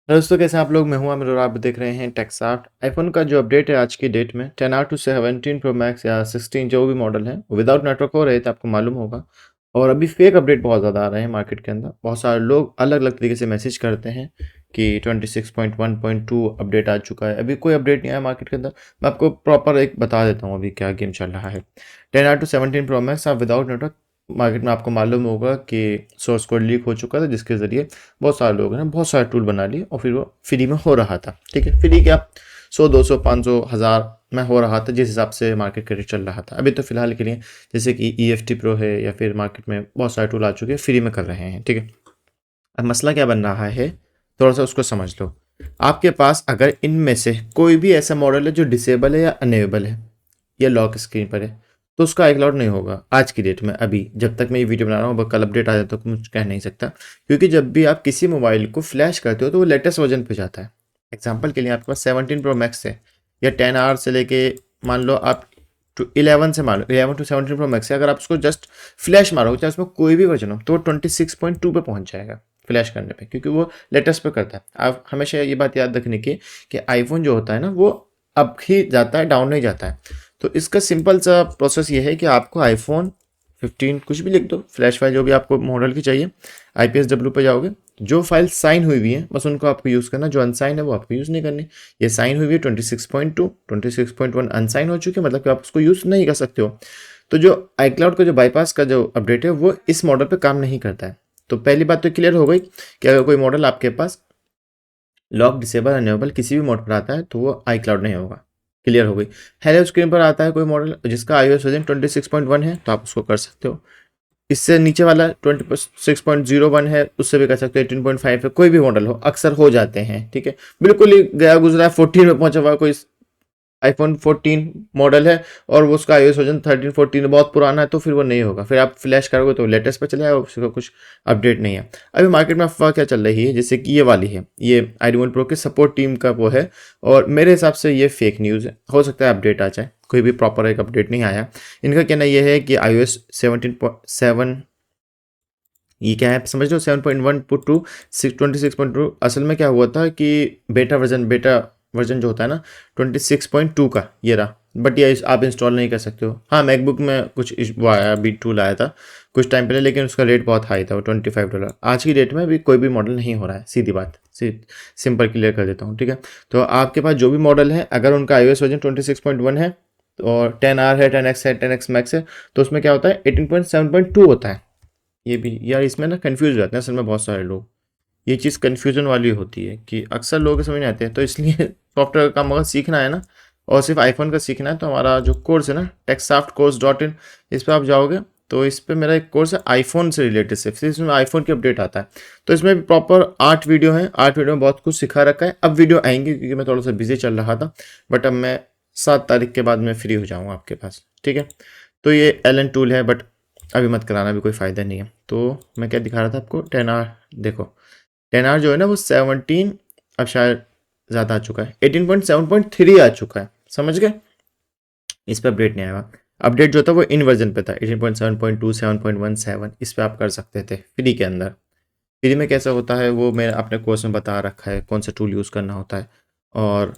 दोस्तों कैसे हैं आप लोग। मैं हूं आमिर और आप देख रहे हैं टेक्साफ्ट। आईफोन का जो अपडेट है आज की डेट में 10R टू 17 प्रो मैक्स या 16 जो भी मॉडल है वो विदाउट नेटवर्क हो रहे थे, आपको मालूम होगा। और अभी फेक अपडेट बहुत ज़्यादा आ रहे हैं मार्केट के अंदर। बहुत सारे लोग अलग अलग तरीके से मैसेज करते हैं कि 26.1.2 अपडेट आ चुका है। अभी कोई अपडेट नहीं आया मार्केट के अंदर। मैं आपको प्रॉपर एक बता देता हूँ अभी क्या गेम चल रहा है। 10R टू 17 प्रो मैक्स आप विदाउट नेटवर्क मार्केट में आपको मालूम होगा कि सोर्स कोड लीक हो चुका था, जिसके ज़रिए बहुत सारे लोगों ने बहुत सारे टूल बना लिए और फिर वो फ्री में हो रहा था। ठीक है, फ्री क्या 100 200 500 हज़ार में हो रहा था, जिस हिसाब से मार्केट का रेट चल रहा था। अभी तो फिलहाल के लिए जैसे कि EFT प्रो है या फिर मार्केट में बहुत सारे टूल आ चुके हैं, फ्री में कर रहे हैं। ठीक है, अब मसला क्या बन रहा है, थोड़ा सा उसको समझ लो। आपके पास अगर इनमें से कोई भी ऐसा मॉडल है जो डिसेबल है या अनेबल है या लॉक स्क्रीन पर है, तो उसका iCloud नहीं होगा आज की डेट में। अभी जब तक मैं ये वीडियो बना रहा हूँ, कल अपडेट आ जाए तो कुछ कह नहीं सकता, क्योंकि जब भी आप किसी मोबाइल को फ्लैश करते हो तो वो लेटेस्ट वर्जन पे जाता है। एग्जाम्पल के लिए आपके पास 17 प्रो मैक्स है या 10R से लेके मान लो आप 11 से मान लो 11 टू 17 प्रो मैक्स है, अगर आप उसको जस्ट फ्लैश मारोगे चाहे उसमें कोई भी वर्जन हो तो वो 26.2 पे पहुंच जाएगा फ्लैश करने पे, क्योंकि वो लेटेस्ट पे करता है। आप हमेशा ये बात याद रखने की कि आईफोन जो होता है ना वो अप ही जाता है, डाउन नहीं जाता है। तो इसका सिंपल सा प्रोसेस ये है कि आपको आईफोन 15 कुछ भी लिख दो, फ्लैश फाइल जो भी आपको मॉडल की चाहिए, IPSW पे जाओगे, जो फाइल साइन हुई हुई है बस उनको आपको यूज़ करना, जो अनसाइन है वो आपको यूज़ नहीं करनी। ये साइन हुई हुई है 26.2, 26.1 अनसाइन हो चुकी है, मतलब कि आप उसको यूज़ नहीं कर सकते हो। तो जो iCloud का जो बाईपास का जो अपडेट है वो इस मॉडल पे काम नहीं करता है। तो पहली बात तो क्लियर हो गई कि अगर कोई मॉडल आपके पास लॉक डिसेबल अनेबल किसी भी मोड पर आता है तो वो iCloud नहीं होगा। क्लियर हो गई। हेलो स्क्रीन पर आता है कोई मॉडल जिसका iOS वर्जन 26.1 है तो आप उसको कर सकते हो। इससे नीचे वाला 26.01 है, उससे भी कर सकते हो। 18.5 है, कोई भी मॉडल हो, अक्सर हो जाते हैं। ठीक है, बिल्कुल ही गया गुजरा 14 में पहुंचा हुआ कोई आईफोन 14 मॉडल है और वो उसका iOS वर्जन 13 14 बहुत पुराना है तो फिर वो नहीं होगा। फिर आप फ्लैश करोगे तो लेटेस्ट पे चले जाएगा, उसका कुछ अपडेट नहीं है। अभी मार्केट में अफवाह क्या चल रही है, जैसे कि ये वाली है, ये iRemote Pro के सपोर्ट टीम का वो है, और मेरे हिसाब से ये फेक न्यूज़ है। हो सकता है अपडेट आ जाए, कोई भी प्रॉपर एक अपडेट नहीं आया। इनका कहना यह है कि iOS 17.7 ये क्या है समझ लो, 7.1 पुट टू 26.2। असल में क्या हुआ था कि बेटा वर्जन जो होता है ना 26.2 का ये रहा, बट ये आप इंस्टॉल नहीं कर सकते हो। हाँ, मैकबुक में कुछ वो आया, अभी टूल आया था कुछ टाइम पहले, लेकिन उसका रेट बहुत हाई था, वो $25। आज की डेट में अभी कोई भी मॉडल नहीं हो रहा है, सीधी बात, सिंपल क्लियर कर देता हूँ। ठीक है, तो आपके पास जो भी मॉडल है अगर उनका iOS वर्जन 26.1 है और 10R है, 10X है, 10X मैक्स है, तो उसमें क्या होता है 18.7.2 होता है। ये भी यार इसमें ना कंफ्यूज हो जाते हैं असल में बहुत सारे लोग। ये चीज़ कन्फ्यूजन वाली होती है कि अक्सर लोग समझ नहीं आते हैं। तो इसलिए सॉफ्टवेयर का काम अगर सीखना है ना और सिर्फ आईफोन का सीखना है तो हमारा जो कोर्स है ना techsoftcourse.in, इस पर आप जाओगे तो इस पर मेरा एक कोर्स है आईफोन से रिलेटेड, सिर्फ इसमें आईफोन की अपडेट आता है। तो इसमें भी प्रॉपर 8 वीडियो हैं, 8 वीडियो में बहुत कुछ सिखा रखा है। अब वीडियो आएंगे क्योंकि मैं थोड़ा सा बिजी चल रहा था, बट अब मैं 7 तारीख के बाद मैं फ्री हो जाऊँगा आपके पास। ठीक है, तो ये एलन टूल है, बट अभी मत कराना, अभी कोई फ़ायदा नहीं है। तो मैं क्या दिखा रहा था आपको, 10R देखो, 10R जो है ना वो 17, अब शायद ज़्यादा आ चुका है, 18.7.3 आ चुका है, समझ गए। इस पर अपडेट नहीं आएगा। अपडेट जो था वो इन वर्जन पे था 18.7.2 7.17, इस पर आप कर सकते थे फ्री के अंदर। फ्री में कैसा होता है वो मैंने अपने कोर्स में बता रखा है, कौन सा टूल यूज़ करना होता है। और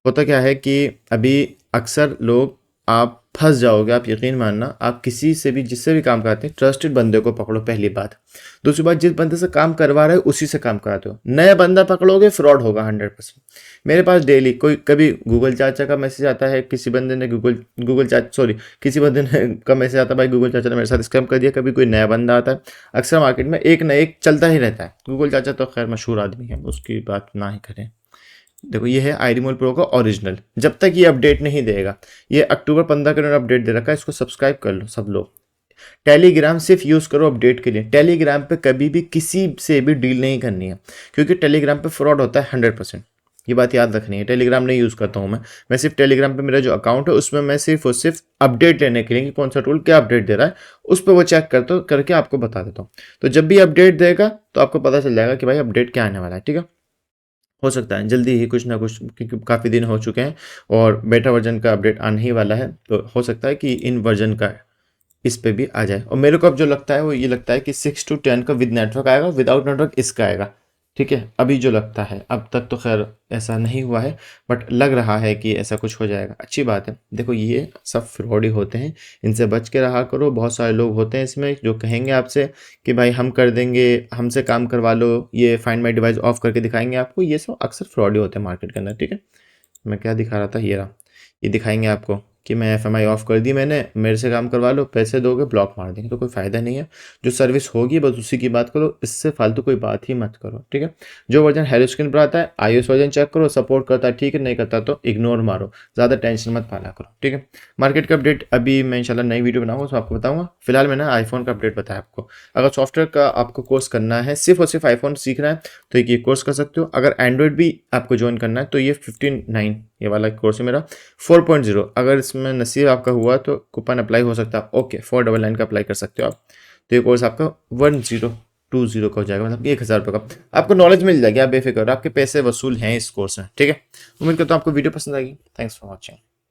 होता क्या है कि अभी अक्सर लोग, आप फंस जाओगे, आप यकीन मानना, आप किसी से भी जिससे भी काम कराते हैं ट्रस्टेड बंदे को पकड़ो, पहली बात। दूसरी बात, जिस बंदे से काम करवा रहे हो उसी से काम कराते हो। नया बंदा पकड़ोगे फ्रॉड होगा 100%। मेरे पास डेली कोई कभी गूगल चाचा का मैसेज आता है, किसी बंदे ने गूगल चाचा सॉरी किसी बंदे ने का मैसेज आता है, भाई गूगल चाचा ने मेरे साथ स्कैम कर दिया। कभी कोई नया बंदा आता है, अक्सर मार्केट में एक ना एक चलता ही रहता है। गूगल चाचा तो खैर मशहूर आदमी है, उसकी बात ना ही करें। देखो ये है iRemote Pro का ओरिजिनल, जब तक ये अपडेट नहीं देगा, ये अक्टूबर 15 के अपडेट दे रखा है, इसको सब्सक्राइब कर लो सब लोग। टेलीग्राम सिर्फ यूज़ करो अपडेट के लिए। टेलीग्राम पे कभी भी किसी से भी डील नहीं करनी है, क्योंकि टेलीग्राम पे फ्रॉड होता है 100%। ये बात याद रखनी है। टेलीग्राम नहीं यूज़ करता हूँ मैं सिर्फ टेलीग्राम पे मेरा जो अकाउंट है उसमें मैं सिर्फ और सिर्फ अपडेट लेने के लिए कि कौन सा टूल क्या अपडेट दे रहा है, उस पर वो चेक करके आपको बता देता हूँ। तो जब भी अपडेट देगा तो आपको पता चल जाएगा कि भाई अपडेट क्या आने वाला है। ठीक है, हो सकता है जल्दी ही कुछ ना कुछ, क्योंकि काफ़ी दिन हो चुके हैं और बेटा वर्जन का अपडेट आने ही वाला है, तो हो सकता है कि इन वर्जन का इस पे भी आ जाए। और मेरे को अब जो लगता है वो ये लगता है कि 6 to 10 का विद नेटवर्क आएगा, विदाउट नेटवर्क इसका आएगा। ठीक है, अभी जो लगता है, अब तक तो खैर ऐसा नहीं हुआ है, बट लग रहा है कि ऐसा कुछ हो जाएगा। अच्छी बात है। देखो ये सब फ्रॉड ही होते हैं, इनसे बच के रहा करो। बहुत सारे लोग होते हैं इसमें जो कहेंगे आपसे कि भाई हम कर देंगे, हमसे काम करवा लो, ये फाइंड माई डिवाइस ऑफ करके दिखाएंगे आपको। ये सब अक्सर फ्रॉड ही होते हैं मार्केट के अंदर। ठीक है, मैं क्या दिखा रहा था, ये रहा। ये दिखाएंगे आपको कि मैं एफएमआई ऑफ कर दी मैंने, मेरे से काम करवा लो, पैसे दोगे, ब्लॉक मार देंगे। तो कोई फ़ायदा नहीं है। जो सर्विस होगी बस उसी की बात करो, इससे फालतू कोई बात ही मत करो। ठीक है, जो वर्जन हेलोस्किन पर आता है आईओएस वर्जन चेक करो, सपोर्ट करता है ठीक है, नहीं करता तो इग्नोर मारो, ज़्यादा टेंशन मत पाला करो। ठीक है, मार्केट का अपडेट अभी मैं इंशाल्लाह नई वीडियो बनाऊंगा उसमें आपको बताऊंगा। फिलहाल मैंने आईफोन का अपडेट बताया आपको। अगर सॉफ्टवेयर का आपको कोर्स करना है, सिर्फ और सिर्फ आईफोन सीखना है, तो एक ये कोर्स कर सकते हो। अगर एंड्रॉयड भी आपको ज्वाइन करना है तो ये 59 ये वाला कोर्स है मेरा 4.0। अगर इसमें नसीब आपका हुआ तो कूपन अप्लाई हो सकता है। ओके, 499 का अप्लाई कर सकते हो आप। तो ये कोर्स आपका 1020 का हो जाएगा, मतलब 1000 रुपये का। आपको नॉलेज मिल जाएगी, आप बेफिक्र, आपके पैसे वसूल हैं इस कोर्स में। ठीक है, उम्मीद करता हूँ आपको वीडियो पसंद आएगी। Thanks for watching.